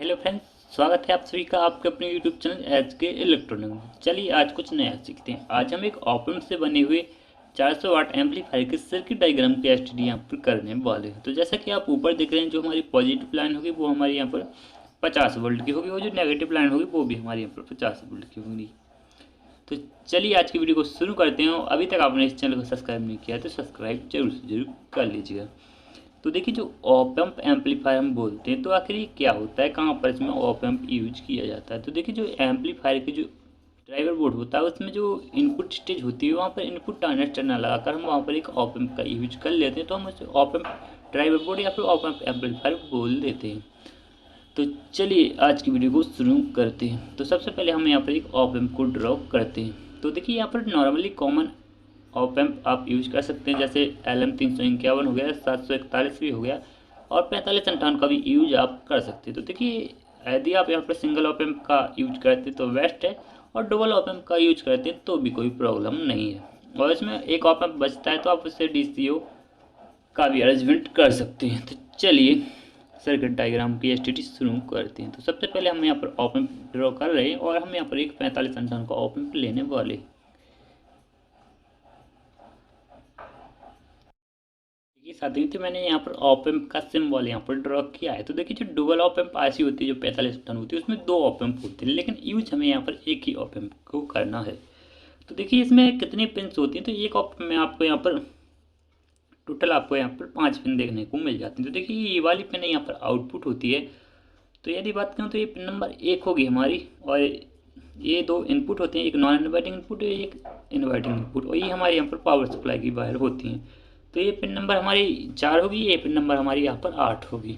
Hello friends, स्वागत है आप सभी का आपके अपने यूट्यूब चैनल एच के इलेक्ट्रॉनिक में। चलिए आज कुछ नया सीखते हैं। आज हम एक ऑप-एम्प से बने हुए 400 वाट एम्पलीफायर के सर्किट डायग्राम की एसटीडी यहाँ पर करने वाले हैं। तो जैसा कि आप ऊपर देख रहे हैं, जो हमारी पॉजिटिव लाइन होगी वो हमारे यहाँ पर 50 वोल्ट की होगी और जो नेगेटिव लाइन होगी वो भी हमारे यहाँ पर 50 वोल्ट की होगी। तो चलिए आज की वीडियो को शुरू करते हैं। अभी तक आपने इस चैनल को सब्सक्राइब नहीं किया तो सब्सक्राइब जरूर से जरूर कर लीजिएगा। तो देखिए, जो ऑप एम्प एम्पलीफायर हम बोलते हैं तो आखिर ये क्या होता है, कहाँ पर इसमें ऑप एम्प यूज किया जाता है। तो देखिए, जो एम्पलीफायर की जो ड्राइवर बोर्ड होता है उसमें जो इनपुट स्टेज होती है वहाँ पर इनपुट ट्रांजिस्टर ना लगाकर हम वहाँ पर एक ऑप एम्प का यूज कर लेते हैं, तो हम उसे ऑप एम्प ड्राइवर बोर्ड या फिर ऑप एम्प एम्पलीफायर बोल देते हैं। तो चलिए आज की वीडियो को शुरू करते हैं। तो सबसे पहले हम यहाँ पर एक ऑप एम्प को ड्रॉ करते हैं। तो देखिए, यहाँ पर नॉर्मली कॉमन ऑप एम्प आप यूज कर सकते हैं, जैसे LM351 हो गया, 741 भी हो गया और 4558 का भी यूज आप कर सकते हैं। तो देखिए, यदि आप यहाँ पर सिंगल ऑप एम्प का यूज करते हैं तो बेस्ट है, और डबल ऑप एम्प का यूज करते हैं तो भी कोई प्रॉब्लम नहीं है। और इसमें एक ऑप एम्प बचता है तो आप उससे DCO का भी अरेंजमेंट कर सकते हैं। तो चलिए सर्किट डायग्राम की एसटीडी शुरू करते हैं। तो सबसे पहले हम यहाँ पर ऑप एम्प ड्रॉ कर रहे हैं और हम यहाँ पर एक 4558 का ऑप एम्प लेने वाले हैं। साथ ही मैंने यहाँ पर ऑप एम्प का सिंबल यहाँ पर ड्रॉ किया है। तो देखिए, जो डुअल ऑप एम्प आईसी होती है जो 45 टन होती है उसमें दो ऑप एम्प होते हैं, लेकिन यूज हमें यहाँ पर एक ही ऑप एम्प को करना है। तो देखिए, इसमें कितनी पिन्स होती हैं। तो एक ऑप में आपको यहाँ पर टोटल आपको यहाँ पर 5 पिन देखने को मिल जाती हैं। तो देखिए, ये वाली पिन यहाँ पर आउटपुट होती है। तो यदि बात करूँ तो ये पिन नंबर 1 होगी हमारी, और ये दो इनपुट होते हैं, एक नॉन इन्वर्टिंग इनपुट और एक इन्वर्टिंग इनपुट, और ये हमारे यहाँ पर पावर सप्लाई की वायर होती हैं। तो ये पिन नंबर हमारी 4 होगी, ये पिन नंबर हमारी यहाँ पर 8 होगी।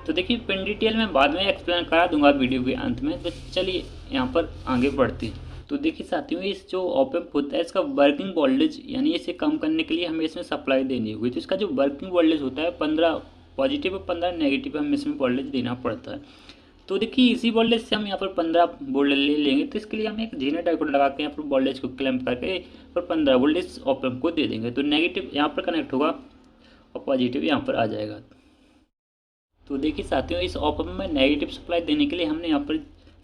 तो देखिए, पिन डिटेल में बाद में एक्सप्लेन करा दूंगा वीडियो के अंत में। तो चलिए यहाँ पर आगे बढ़ते हैं। तो देखिए साथियों, इस जो ऑप एम्प होता है इसका वर्किंग वोल्टेज यानी इसे कम करने के लिए हमें इसमें सप्लाई देनी होगी। तो इसका जो वर्किंग वोल्टेज होता है 15 पॉजिटिव और 15 नेगेटिव हमें इसमें वोल्टेज देना पड़ता है। तो देखिए, इसी वोल्टेज से हम यहाँ पर 15 वोल्ट ले लेंगे। तो इसके लिए हम एक जीरो डायोड लगा के यहाँ पर वोल्टेज को क्लैम्प करके और 15 वोल्ट इस ऑप एम्प को दे देंगे। तो नेगेटिव यहाँ पर कनेक्ट होगा और पॉजिटिव यहाँ पर आ जाएगा। तो देखिए साथियों, इस ऑप एम्प में नेगेटिव सप्लाई देने के लिए हमने यहाँ पर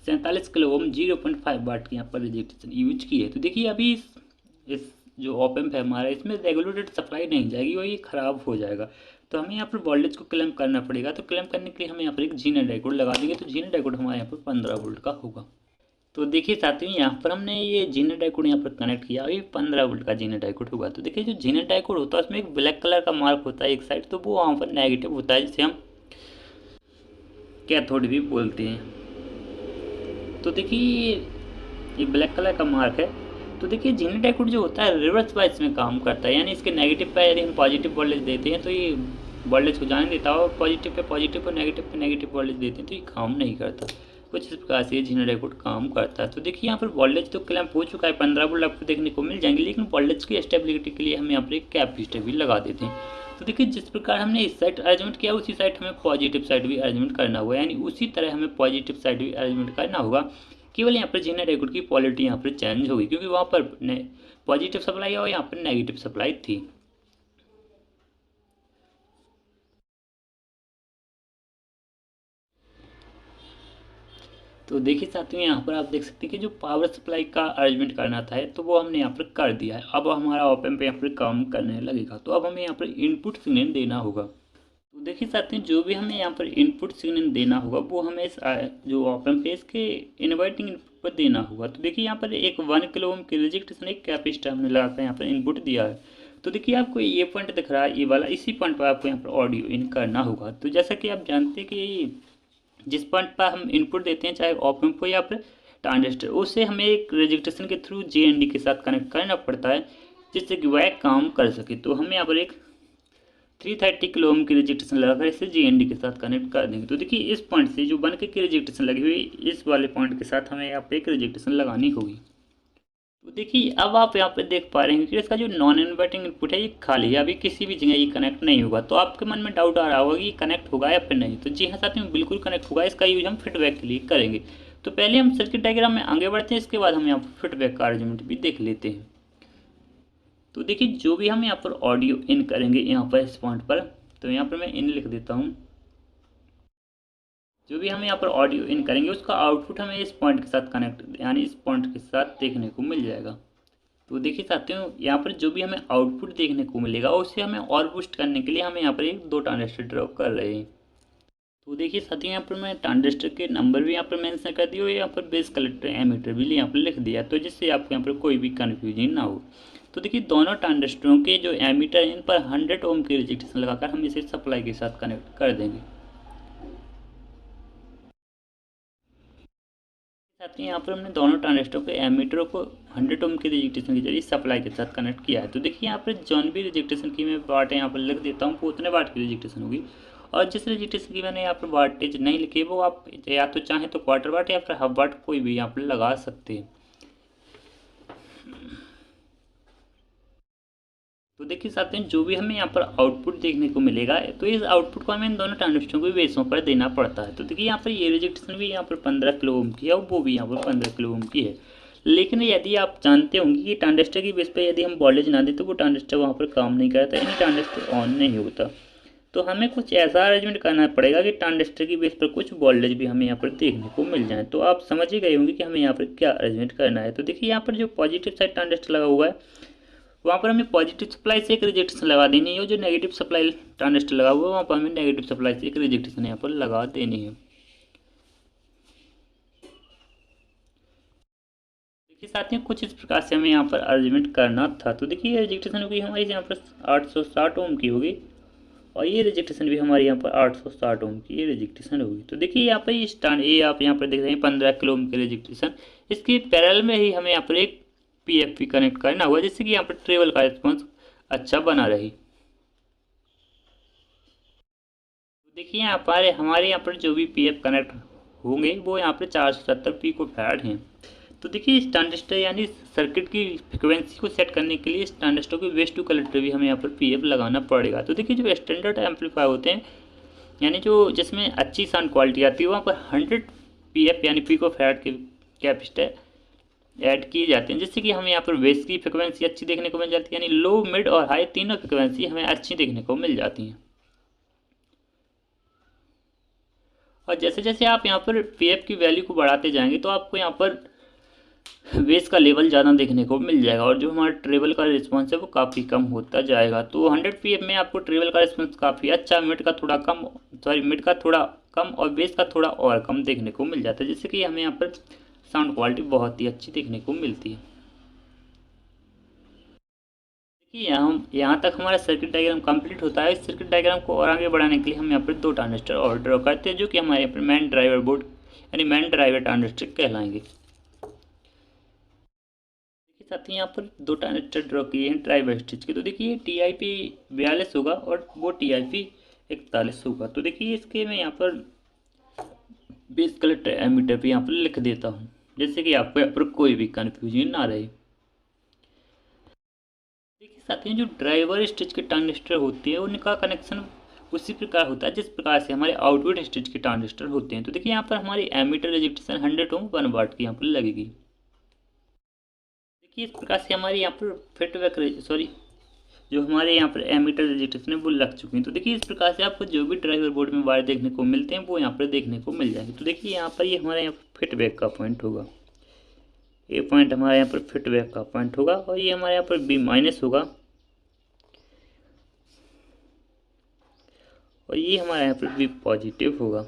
47 किलो ओम 0.5 वाट की यहाँ पर रजिस्ट्रेशन यूज की है। तो देखिए, अभी इस जो ऑप एम्प है हमारा, इसमें रेगुलेटेड सप्लाई नहीं जाएगी और ये ख़राब हो जाएगा। तो हमें यहाँ पर वोल्टेज को क्लैम्प करना पड़ेगा। तो क्लैम्प करने के लिए हमें यहाँ पर एक जीना डायोड लगा देंगे। तो जीना डायोड हमारे यहाँ पर 15 वोल्ट का होगा। तो देखिए साथियों, यहाँ पर हमने ये जीना डायोड यहाँ पर कनेक्ट किया, अभी 15 वोल्ट का जीना डायोड होगा। तो देखिए, जो जीना डायोड होता है उसमें एक ब्लैक कलर का मार्क होता है एक साइड, तो वो वहाँ पर नेगेटिव होता है, जिसे हम कैथोड भी बोलते हैं। तो देखिए, ये ब्लैक कलर का मार्क है। तो देखिए, जीना डायोड जो होता है रिवर्स वाइज में काम करता है, यानी इसके नेगेटिव पे यदि हम पॉजिटिव वोल्टेज देते हैं तो ये वोल्टेज को जाने देता है, और पॉजिटिव पे नेगेटिव वोल्टेज देते हैं तो ये काम नहीं करता। कुछ इस प्रकार से ये जीना डायोड काम करता है। तो देखिए, यहाँ पर वोल्टेज तो क्लैम्प हो चुका है, 15 वोल्ट आपको देखने को मिल जाएंगे, लेकिन वोल्टेज की स्टेबिलिटी के लिए हम यहाँ पर एक कैपेसिटर भी लगा देते हैं। तो देखिए, जिस प्रकार हमने इस साइड अरेंजमेंट किया उसी साइड हमें पॉजिटिव साइड भी अरेंजमेंट करना होगा, यानी उसी तरह हमें पॉजिटिव साइड भी अरेंजमेंट करना होगा। केवल यहाँ पर जीना डायोड की पॉलिटी यहाँ पर चेंज होगी, क्योंकि वहाँ पर पॉजिटिव सप्लाई और यहाँ पर नेगेटिव सप्लाई थी। तो देखिए साथियों, यहाँ पर आप देख सकते हैं कि जो पावर सप्लाई का अरेंजमेंट करना था तो वो हमने यहाँ पर कर दिया है। अब हमारा ऑप एम्प यहाँ पर काम करने लगेगा। तो अब हमें यहाँ पर इनपुट सिग्नल देना होगा। तो देखिए साथियों, जो भी हमें यहाँ पर इनपुट सिग्नल देना होगा वो हमें इस जो ऑप एम्प है इसके इन्वर्टिंग इनपुट पर देना होगा। तो देखिए, यहाँ पर एक 1 किलो ओम की रजिस्ट्रेशन एक कैपेसिटर हमने लगाकर यहाँ पर इनपुट दिया है। तो देखिए, आपको ये पॉइंट दिख रहा है, ये वाला, इसी पॉइंट पर आपको यहाँ पर ऑडियो इन करना होगा। तो जैसा कि आप जानते हैं कि जिस पॉइंट पर हम इनपुट देते हैं, चाहे ऑप एम्प हो या फिर ट्रांजिस्टर, उससे हमें एक रजिस्ट्रेशन के थ्रू JND के साथ कनेक्ट करना पड़ता है, जिससे कि वह काम कर सके। तो हम यहाँ पर एक 330 किलो ओम की रजिस्ट्रेशन लगाकर इसे JND के साथ कनेक्ट कर देंगे। तो देखिए, इस पॉइंट से जो 1K की रजिस्ट्रेशन लगी हुई इस वाले पॉइंट के साथ हमें यहाँ पर एक रजिस्ट्रेशन लगानी होगी। तो देखिए, अब आप यहाँ पे देख पा रहे हैं कि इसका जो नॉन इन्वर्टिंग इनपुट है ये खाली है, अभी किसी भी जगह ये कनेक्ट नहीं होगा। तो आपके मन में डाउट आ रहा होगा कि ये कनेक्ट होगा या फिर नहीं। तो जी हाँ साथियों, बिल्कुल कनेक्ट होगा। इसका यूज हम फीडबैक के लिए करेंगे। तो पहले हम सर्किट डायग्राम में आगे बढ़ते हैं, इसके बाद हम यहाँ पर फीडबैक का अरेंजमेंट भी देख लेते हैं। तो देखिए, जो भी हम यहाँ पर ऑडियो इन करेंगे यहाँ पर इस पॉइंट पर, तो यहाँ पर मैं इन लिख देता हूँ। जो भी हम यहाँ पर ऑडियो इन करेंगे उसका आउटपुट हमें इस पॉइंट के साथ कनेक्ट यानी इस पॉइंट के साथ देखने को मिल जाएगा। तो देखिए साथियों, यहाँ पर जो भी हमें आउटपुट देखने को मिलेगा उसे हमें और बूस्ट करने के लिए हम यहाँ पर एक 2 ट्रांजिस्टर ड्रॉ कर रहे हैं। तो देखिए साथियों, यहाँ पर मैं ट्रांजिस्टर के नंबर भी यहाँ पर मेंशन कर दिया और यहाँ पर बेस कलेक्टर एमीटर भी यहाँ पर लिख दिया, तो जिससे आपको यहाँ पर कोई भी कन्फ्यूजन ना हो। तो देखिए दोनों ट्रांजिस्टरों के जो एमीटर इन पर 100 ओम की रेजिस्टेंस लगाकर हम इसे सप्लाई के साथ कनेक्ट कर देंगे। साथ ही यहाँ पर हमने दोनों ट्रांजिस्टर के एमीटरों को 100 ओम की रेजिस्टेंस के जरिए सप्लाई के साथ कनेक्ट किया है। तो देखिए यहाँ पर जौन भी रेजिस्टेंस की मैं वाट यहाँ पर लिख देता हूँ वो उतने वाट की रेजिस्टेंस होगी, और जिस रेजिस्टेंस की मैंने यहाँ पर वाटेज नहीं लिखी वो आप या तो चाहें तो क्वार्टर वाट या फिर हाफ वाट कोई भी यहाँ पर लगा सकते हैं। तो देखिए साथियों, जो भी हमें यहाँ पर आउटपुट देखने को मिलेगा तो इस आउटपुट को हमें इन दोनों ट्रांजिस्टरों को बेसों पर देना पड़ता है। तो देखिए यहाँ पर ये रेजिस्टेंस भी यहाँ पर 15 किलो ओम की है और वो भी यहाँ पर 15 किलो ओम की है। लेकिन यदि आप जानते होंगे कि ट्रांजिस्टर की बेस पर यदि हम वोल्टेज ना दें तो वो ट्रांजिस्टर वहाँ पर काम नहीं करता, यानी ट्रांजिस्टर ऑन नहीं होता। तो हमें कुछ ऐसा अरेंजमेंट करना पड़ेगा कि ट्रांजिस्टर की बेस पर कुछ वोल्टेज भी हमें यहाँ पर देखने को मिल जाए। तो आप समझ ही गए होंगे कि हमें यहाँ पर क्या अरेंजमेंट करना है। तो देखिए यहाँ पर जो पॉजिटिव साइड ट्रांजिस्टर लगा हुआ है वहाँ पर हमें पॉजिटिव सप्लाई से एक रेजिस्टेंस लगा देनी है, और जो नेगेटिव सप्लाई ट्रांजिस्टर लगा हुआ है वहाँ पर हमें नेगेटिव सप्लाई से एक रेजिस्टेंस यहाँ पर लगा देनी है। देखिए साथियों, कुछ इस प्रकार से हमें यहाँ पर अरेंजमेंट करना था। तो देखिए रेजिस्टेंस होगी हमारी यहाँ पर 860 ओम की होगी, और ये रेजिस्टेंस भी हमारे यहाँ पर 860 ओम की ये रेजिस्टेंस होगी। तो देखिए यहाँ पर ये आप यहाँ पर देख रहे हैं 15 किलो ओम की रेजिस्टेंस, इसके पैरेलल में ही हमें यहाँ पर एक पीएफपी कनेक्ट करना होगा जिससे कि यहाँ पर ट्रेवल का रिस्पॉन्स अच्छा बना रहे। तो देखिए यहाँ पर हमारे यहाँ पर जो भी पीएफ कनेक्ट होंगे वो यहाँ पर 470 पिकोफैराड हैं। तो देखिए इस ट्रांजिस्टर यानी सर्किट की फ्रिक्वेंसी को सेट करने के लिए इस ट्रांजिस्टर के वेस्ट टू कलेक्टर भी हमें यहाँ पर पीएफ लगाना पड़ेगा। तो देखिए जो स्टैंडर्ड एम्पलीफायर होते हैं यानी जो जिसमें अच्छी साउंड क्वालिटी आती है वहाँ पर 100 पीएफ यानी पिकोफैराड के कैपेसिटर ऐड किए जाते हैं, जिससे कि हमें यहाँ पर बेस की फ्रिक्वेंसी अच्छी देखने को मिल जाती है, यानी लो मिड और हाई तीनों फ्रिक्वेंसी हमें अच्छी देखने को मिल जाती हैं। और जैसे जैसे आप यहाँ पर पीएफ की वैल्यू को बढ़ाते जाएंगे तो आपको यहाँ पर बेस का लेवल ज़्यादा देखने को मिल जाएगा, और जो हमारा ट्रेवल का रिस्पॉन्स है वो काफ़ी कम होता जाएगा। तो 100 पीएफ में आपको ट्रेवल का रिस्पॉन्स काफ़ी अच्छा, मिड का थोड़ा कम और बेस का थोड़ा और कम देखने को मिल जाता है, जिससे कि हमें यहाँ पर साउंड क्वालिटी बहुत ही अच्छी देखने को मिलती है। देखिए यहाँ तक हमारा सर्किट डायग्राम कंप्लीट होता है। इस सर्किट डायग्राम को और आगे बढ़ाने के लिए हम यहाँ पर 2 ट्रांजिस्टर और ड्रॉ करते हैं जो कि हमारे यहाँ पर मेन ड्राइवर बोर्ड यानी मेन ड्राइवर ट्रांजिस्टर कहलाएंगे। देखिए साथ ही यहाँ पर 2 ट्रांजिस्टर ड्रॉ किए हैं ड्राइवर स्टेज के। तो देखिए TIP 42 होगा और वो TIP 41 होगा। तो देखिए इसके मैं यहाँ पर बेस कलेक्टर एमीटर पे यहाँ पर लिख देता हूँ, जैसे कि आपको यहाँ पर कोई भी कन्फ्यूजन ना रहे। देखिए साथियों, जो ड्राइवर स्टेज के ट्रांजिस्टर होते हैं उनका कनेक्शन उसी प्रकार होता है जिस प्रकार से हमारे आउटपुट स्टेज के ट्रांजिस्टर होते हैं। तो देखिए यहाँ पर हमारी एमीटर रेजिस्टेंस 100 ओम 1 वाट की यहाँ पर लगेगी। देखिए इस प्रकार से हमारी यहाँ पर जो हमारे यहाँ पर एमीटर रेजिस्टेंस है वो लग चुके हैं। तो देखिए इस प्रकार से आपको जो भी ड्राइवर बोर्ड में वायर देखने को मिलते हैं वो यहाँ पर देखने को मिल जाएंगे। तो देखिए यहाँ पर ये हमारे यहाँ पर फीडबैक का पॉइंट होगा, ये पॉइंट हमारे यहाँ पर फीडबैक का पॉइंट होगा, और ये हमारे यहाँ पर B- होगा, और ये हमारे यहाँ पर B पॉजिटिव होगा।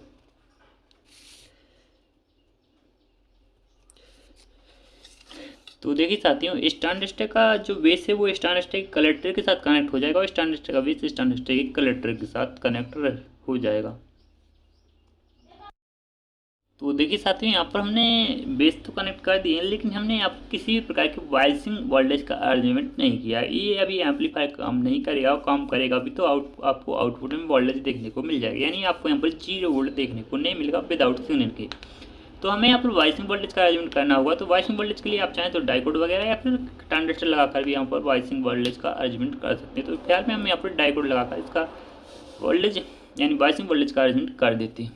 तो देखिए साथियों, इस ट्रांजिस्टर का जो बेस है वो इस ट्रांजिस्टर के कलेक्टर के साथ कनेक्ट हो जाएगा, और इस ट्रांजिस्टर का बेस इस ट्रांजिस्टर के कलेक्टर के साथ कनेक्ट हो जाएगा। तो देखिए साथियों, यहाँ पर हमने बेस तो कनेक्ट कर दिए हैं, लेकिन हमने यहाँ पर किसी भी प्रकार के वाइसिंग वोल्टेज का अरेंजमेंट नहीं किया। ये अभी एम्पलीफायर काम नहीं करेगा, और काम करेगा भी तो आपको आउटपुट में वोल्टेज देखने को मिल जाएगा, यानी आपको यहाँ पर 0 वोल्ट देखने को नहीं मिलेगा विदाउट सिग्नल के। तो हमें यहाँ पर वाइसिंग वोल्टेज का अरेंजमेंट करना होगा। तो वाइसिंग वोल्टेज के लिए आप चाहें तो डाइकोड वगैरह या फिर ट्रांजिस्टर लगाकर भी यहाँ पर वाइसिंग वोल्टेज का अरेंजमेंट कर सकते हैं। तो फिलहाल में हम यहाँ पर डाइकोड लगाकर इसका वोल्टेज यानी वाइसिंग वोल्टेज का अरेंजमेंट कर देते हैं।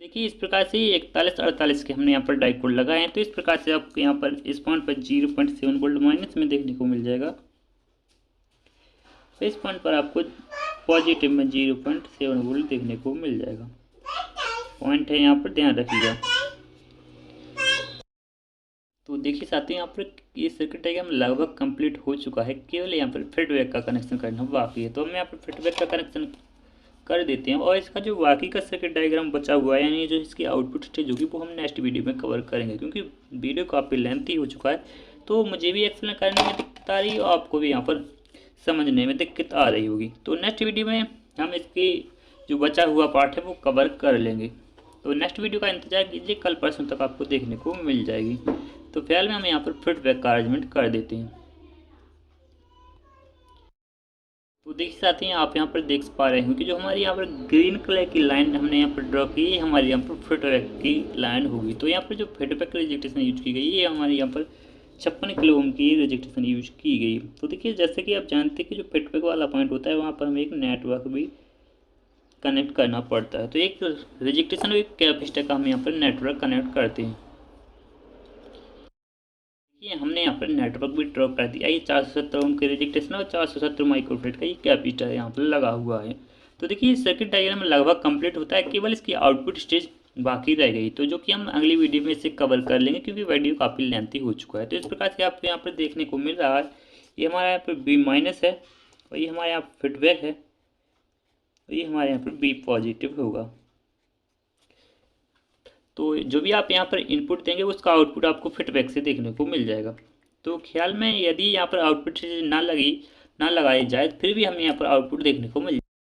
देखिए इस प्रकार से 41-48 के हमने यहाँ पर डाइकोड लगाए हैं। तो इस प्रकार से आपको यहाँ पर इस पॉइंट पर 0.7 वोल्ट माइनस में देखने को मिल जाएगा। तो इस पॉइंट पर आपको पॉजिटिव में 0.7 वोल्ट देखने को मिल जाएगा। पॉइंट है यहाँ पर, ध्यान रखिएगा। तो देखिए साथियों, यहाँ पर ये सर्किट डायग्राम लगभग कंप्लीट हो चुका है, केवल यहाँ पर फीडबैक का कनेक्शन करना बाकी है। तो हम यहाँ पर फीडबैक का कनेक्शन कर देते हैं और इसका जो बाकी का सर्किट डायग्राम बचा हुआ है, यानी जो इसकी आउटपुट स्टेज होगी, वो हम नेक्स्ट वीडियो में कवर करेंगे, क्योंकि वीडियो काफ़ी लेंथी हो चुका है। तो मुझे भी एक्सप्लेन करने में दिक्कत आ रही है और आपको भी यहाँ पर समझने में दिक्कत आ रही होगी। तो नेक्स्ट वीडियो में हम इसकी जो बचा हुआ पार्ट है वो कवर कर लेंगे। तो नेक्स्ट वीडियो का इंतजार कीजिए, कल परसों तक आपको देखने को मिल जाएगी। तो फिलहाल में हम यहाँ पर फीडबैक का अरेंजमेंट कर देते हैं। तो देखिए साथियों, आप यहाँ पर देख पा रहे हैं कि जो हमारी यहाँ पर ग्रीन कलर की लाइन हमने यहाँ पर ड्रॉ की है, हमारी यहाँ पर फीडबैक की लाइन होगी। तो यहाँ पर जो फीडबैक रेजिस्टेंस यूज की गई है, ये हमारे यहाँ पर 56 किलो ओम की रेजिस्टेंस यूज की गई। तो देखिए, जैसे कि आप जानते हैं कि जो फीडबैक वाला पॉइंट होता है, वहाँ पर हमें एक नेटवर्क भी कनेक्ट करना पड़ता है। तो एक रेजिस्टेंस और एक कैपेसिटर का हम यहाँ पर नेटवर्क कनेक्ट करते हैं। ये हमने यहाँ पर नेटवर्क भी ड्रॉ कर दिया। ये 470 ओम के रेजिस्टेंस और 470 माइक्रोफेट का ये कैपेसिटर यहाँ पर लगा हुआ है। तो देखिए, सर्किट डायग्राम लगभग कंप्लीट होता है, केवल इसकी आउटपुट स्टेज बाकी रह गई, तो जो कि हम अगली वीडियो में इसे कवर कर लेंगे, क्योंकि वीडियो काफ़ी लेंथी हो चुका है। तो इस प्रकार से आपको यहाँ पर देखने को मिल रहा है, ये हमारे यहाँ पर बी माइनस है और ये हमारे यहाँ फीडबैक है और ये हमारे यहाँ पर बी पॉजिटिव होगा। तो जो भी आप यहाँ पर इनपुट देंगे उसका आउटपुट आपको फीडबैक से देखने को मिल जाएगा। तो ख्याल में यदि यहाँ पर आउटपुट ना लगाई जाए, फिर भी हमें यहाँ पर आउटपुट देखने को मिल